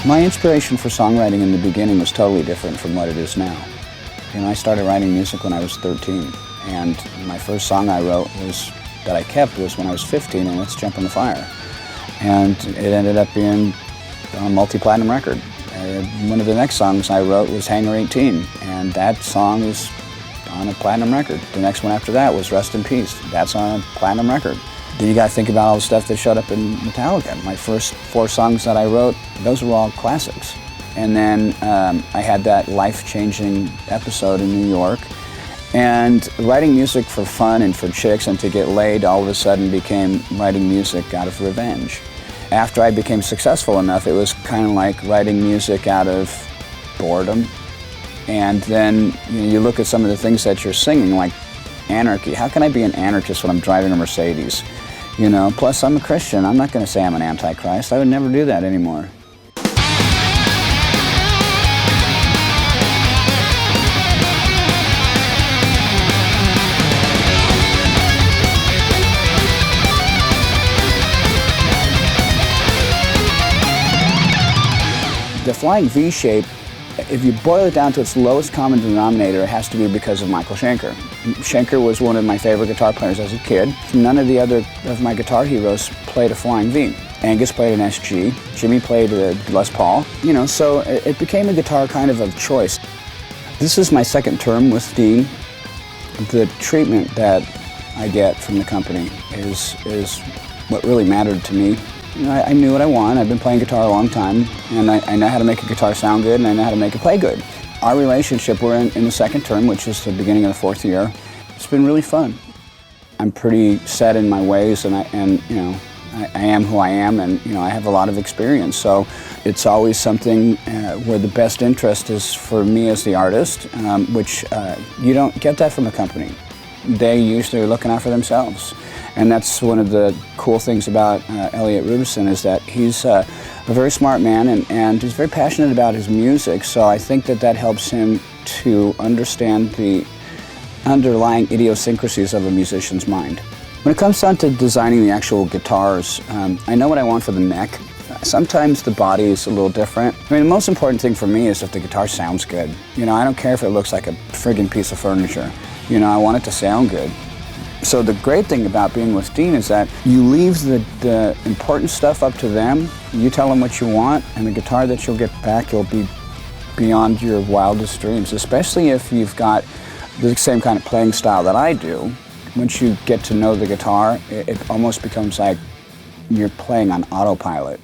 My inspiration for songwriting in the beginning was totally different from what it is now. You know, I started writing music when I was 13, and my first song I wrote that I kept was when I was 15, and Let's Jump in the Fire. And it ended up being a multi-platinum record. One of the next songs I wrote was Hangar 18, and that song is on a platinum record. The next one after that was Rest in Peace. That's on a platinum record. Then you gotta think about all the stuff that showed up in Metallica. My first 4 songs that I wrote, those were all classics. And then I had that life-changing episode in New York. And writing music for fun and for chicks and to get laid all of a sudden became writing music out of revenge. After I became successful enough, it was kind of like writing music out of boredom. And then you look at some of the things that you're singing, like anarchy. How can I be an anarchist when I'm driving a Mercedes? You know, plus I'm a Christian. I'm not going to say I'm an antichrist. I would never do that anymore. The flying V shape, if you boil it down to its lowest common denominator, it has to be because of Michael Schenker. Schenker was one of my favorite guitar players as a kid. None of the other of my guitar heroes played a flying V. Angus played an SG, Jimmy played a Les Paul, you know, so it became a guitar kind of choice. This is my second term with Dean. The treatment that I get from the company is what really mattered to me. You know, I knew what I want. I've been playing guitar a long time, and I know how to make a guitar sound good, and I know how to make it play good. Our relationship, we're in the second term, which is the beginning of the 4th year. It's been really fun. I'm pretty set in my ways, and you know, I am who I am, and you know, I have a lot of experience. So it's always something where the best interest is for me as the artist, which you don't get that from a company. They usually are looking out for themselves. And that's one of the cool things about Elliot Rubinson, is that he's a very smart man and he's very passionate about his music, so I think that helps him to understand the underlying idiosyncrasies of a musician's mind. When it comes down to designing the actual guitars, I know what I want for the neck. Sometimes the body is a little different. I mean, the most important thing for me is if the guitar sounds good. You know, I don't care if it looks like a friggin' piece of furniture. You know, I want it to sound good. So the great thing about being with Dean is that you leave the important stuff up to them. You tell them what you want, and the guitar that you'll get back will be beyond your wildest dreams, especially if you've got the same kind of playing style that I do. Once you get to know the guitar, it almost becomes like you're playing on autopilot.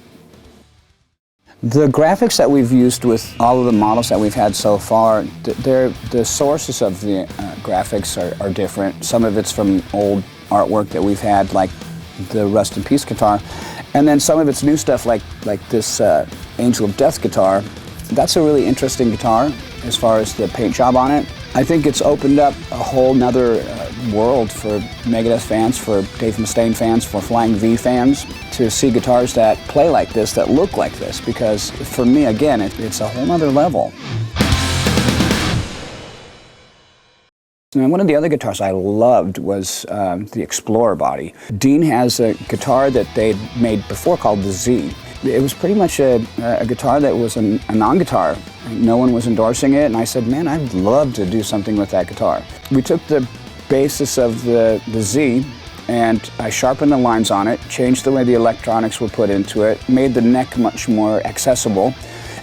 The graphics that we've used with all of the models that we've had so far, the sources of the graphics are different. Some of it's from old artwork that we've had, like the Rest in Peace guitar, and then some of it's new stuff like this Angel of Death guitar. That's a really interesting guitar as far as the paint job on it. I think it's opened up a whole nother world for Megadeth fans, for Dave Mustaine fans, for Flying V fans, to see guitars that play like this, that look like this, because for me, again, it's a whole nother level. And one of the other guitars I loved was the Explorer body. Dean has a guitar that they'd made before called the Z. It was pretty much a guitar that was a non-guitar. No one was endorsing it, and I said, man, I'd love to do something with that guitar. We took the basis of the Z, and I sharpened the lines on it, changed the way the electronics were put into it, made the neck much more accessible,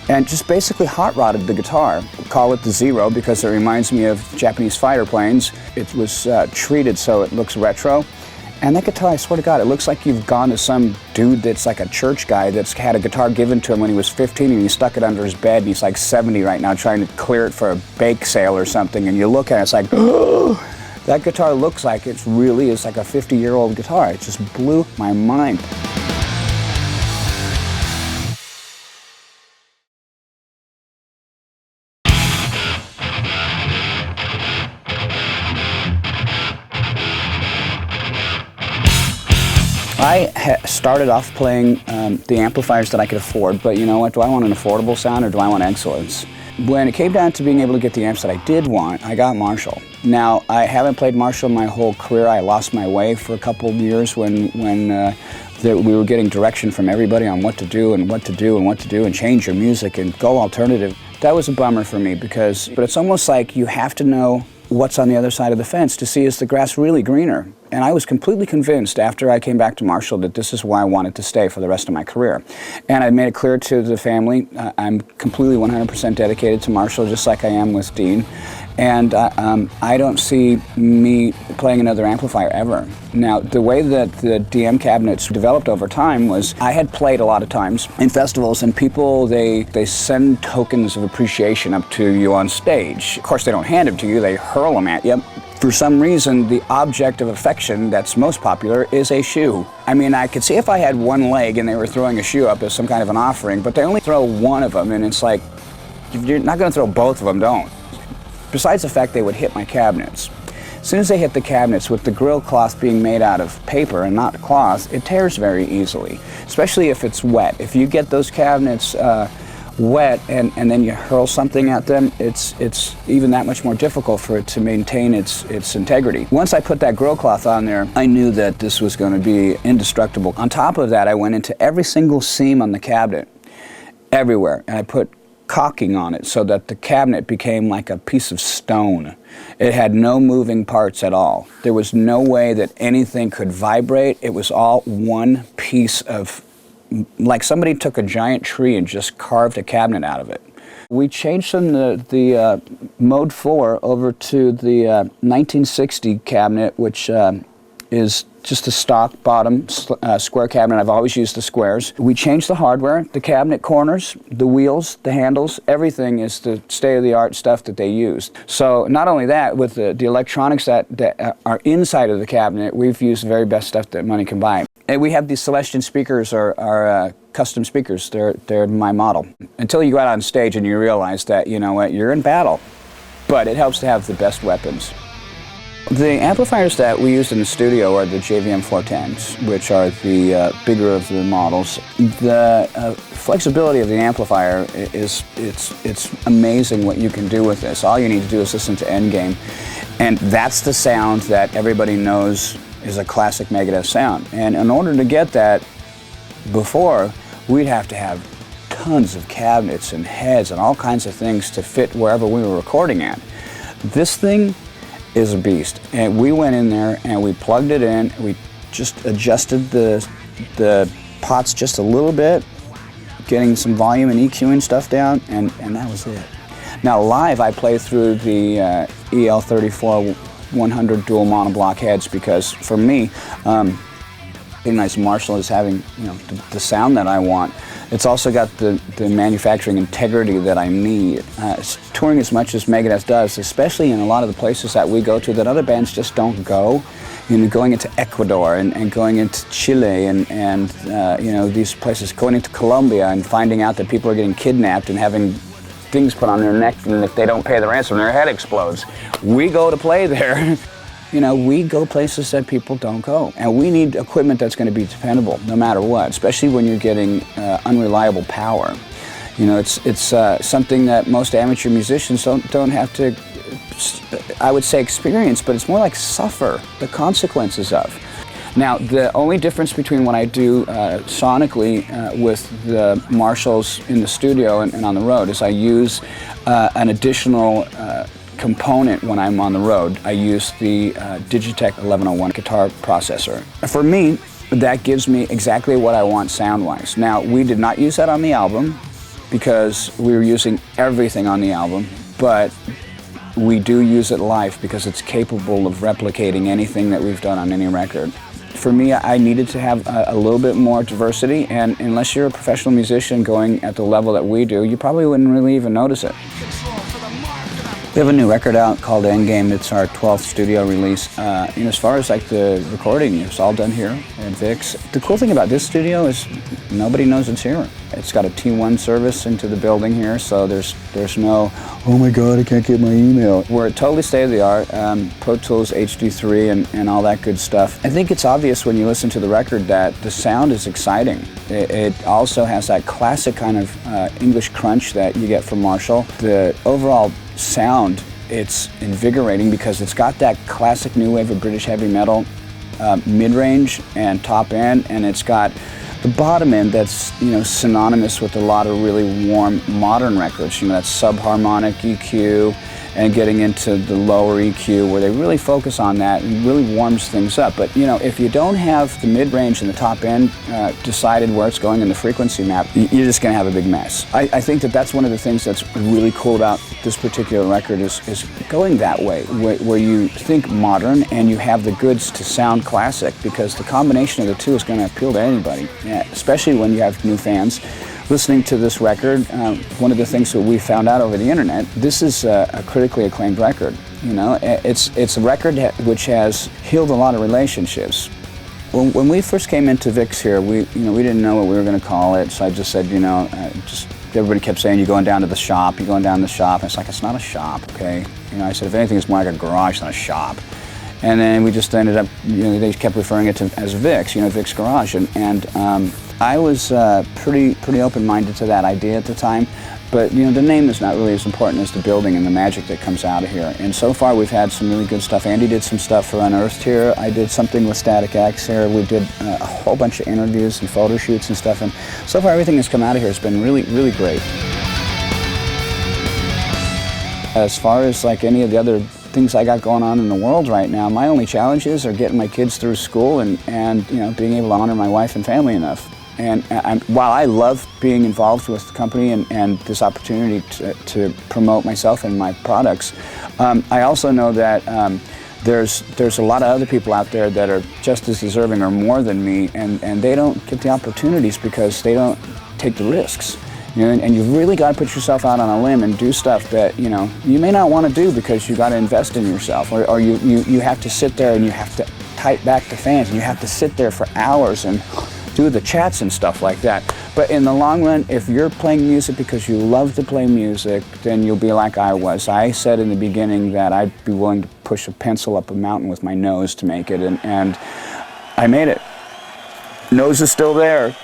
and just basically hot rodded the guitar. Call it the Zero because it reminds me of Japanese fighter planes. It was treated so it looks retro. And that guitar, I swear to God, it looks like you've gone to some dude that's like a church guy that's had a guitar given to him when he was 15 and he stuck it under his bed, and he's like 70 right now trying to clear it for a bake sale or something, and you look at it, it's like, oh, that guitar looks like it really is like a 50-year-old guitar. It just blew my mind. I started off playing the amplifiers that I could afford, but you know what, do I want an affordable sound or do I want excellence? When it came down to being able to get the amps that I did want, I got Marshall. Now, I haven't played Marshall my whole career. I lost my way for a couple of years when that we were getting direction from everybody on what to do and what to do and what to do and change your music and go alternative. That was a bummer for me but it's almost like you have to know what's on the other side of the fence to see is the grass really greener. And I was completely convinced after I came back to Marshall that this is why I wanted to stay for the rest of my career. And I made it clear to the family, I'm completely 100% dedicated to Marshall, just like I am with Dean. And I don't see me playing another amplifier ever. Now, the way that the DM cabinets developed over time was I had played a lot of times in festivals, and people, they send tokens of appreciation up to you on stage. Of course, they don't hand them to you, they hurl them at you. For some reason, the object of affection that's most popular is a shoe. I mean, I could see if I had one leg and they were throwing a shoe up as some kind of an offering, but they only throw one of them, and it's like, if you're not going to throw both of them, don't. Besides the fact they would hit my cabinets. As soon as they hit the cabinets, with the grill cloth being made out of paper and not cloth, it tears very easily, especially if it's wet. If you get those cabinets wet and then you hurl something at them, it's even that much more difficult for it to maintain its integrity. Once I put that grill cloth on there, I knew that this was going to be indestructible. On top of that, I went into every single seam on the cabinet, everywhere, and I put caulking on it so that the cabinet became like a piece of stone. It had no moving parts at all. There was no way that anything could vibrate. It was all one piece of, like somebody took a giant tree and just carved a cabinet out of it. We changed from the Mode 4 over to the 1960 cabinet, which is just a stock bottom square cabinet. I've always used the squares. We changed the hardware, the cabinet corners, the wheels, the handles, everything is the state-of-the-art stuff that they used. So not only that, with the electronics that are inside of the cabinet, we've used the very best stuff that money can buy. And we have these Celestion speakers, are custom speakers. They're my model. Until you go out on stage and you realize that, you know what, you're in battle. But it helps to have the best weapons. The amplifiers that we used in the studio are the JVM 410s, which are the bigger of the models. The flexibility of the amplifier it's amazing what you can do with this. All you need to do is listen to Endgame, and that's the sound that everybody knows is a classic Megadeth sound. And in order to get that before, we'd have to have tons of cabinets and heads and all kinds of things to fit wherever we were recording at. This thing is a beast, and we went in there and we plugged it in. We just adjusted the pots just a little bit, getting some volume and EQing stuff down, and that was it. Now live, I play through the EL34 100 dual monoblock heads because for me, recognize Marshall as having the sound that I want. It's also got the manufacturing integrity that I need. Touring as much as Megadeth does, especially in a lot of the places that we go to that other bands just don't go, going into Ecuador and going into Chile and these places, going into Colombia and finding out that people are getting kidnapped and having things put on their neck, and if they don't pay the ransom, their head explodes. We go to play there. We go places that people don't go, and we need equipment that's going to be dependable no matter what, especially when you're getting unreliable power. It's something that most amateur musicians don't have to, I would say, experience, but it's more like suffer the consequences of. Now, the only difference between what I do sonically with the Marshalls in the studio and on the road is I use an additional component when I'm on the road. I use the Digitech 1101 guitar processor. For me, that gives me exactly what I want sound-wise. Now, we did not use that on the album because we were using everything on the album, but we do use it live because it's capable of replicating anything that we've done on any record. For me, I needed to have a little bit more diversity, and unless you're a professional musician going at the level that we do, you probably wouldn't really even notice it. We have a new record out called Endgame. It's our 12th studio release. As far as like the recording, it's all done here at Vic's. The cool thing about this studio is nobody knows it's here. It's got a T1 service into the building here, so there's no, oh my God, I can't get my email. We're totally state-of-the-art, Pro Tools HD3 and all that good stuff. I think it's obvious when you listen to the record that the sound is exciting. It also has that classic kind of English crunch that you get from Marshall. The overall sound, it's invigorating because it's got that classic new wave of British heavy metal mid-range and top end, and it's got the bottom end that's, you know, synonymous with a lot of really warm modern records. You know, that's subharmonic EQ and getting into the lower EQ where they really focus on that and really warms things up. But, you know, if you don't have the mid-range and the top end decided where it's going in the frequency map, you're just going to have a big mess. I think that that's one of the things that's really cool about this particular record is going that way, where you think modern and you have the goods to sound classic, because the combination of the two is going to appeal to anybody, especially when you have new fans listening to this record. One of the things that we found out over the internet, this is a critically acclaimed record. You know, it's a record which has healed a lot of relationships. When we first came into Vic's here, we didn't know what we were going to call it, so I just said, everybody kept saying, you're going down to the shop, you're going down to the shop. And it's like, it's not a shop, okay? You know, I said, if anything, it's more like a garage than a shop. And then we just ended up, they kept referring it to as Vic's, Vic's Garage. And I was pretty open-minded to that idea at the time. But, the name is not really as important as the building and the magic that comes out of here. And so far, we've had some really good stuff. Andy did some stuff for Unearthed here. I did something with Static X here. We did a whole bunch of interviews and photo shoots and stuff. And so far, everything that's come out of here has been really, really great. As far as like any of the other things I got going on in the world right now, my only challenges are getting my kids through school and being able to honor my wife and family enough. And while I love being involved with the company and this opportunity to promote myself and my products, I also know that there's a lot of other people out there that are just as deserving or more than me, and they don't get the opportunities because they don't take the risks. And you've really got to put yourself out on a limb and do stuff that you may not want to do because you got to invest in yourself, or you have to sit there and you have to type back to fans and you have to sit there for hours and do the chats and stuff like that. But in the long run, if you're playing music because you love to play music, then you'll be like I was. I said in the beginning that I'd be willing to push a pencil up a mountain with my nose to make it, and I made it. Nose is still there.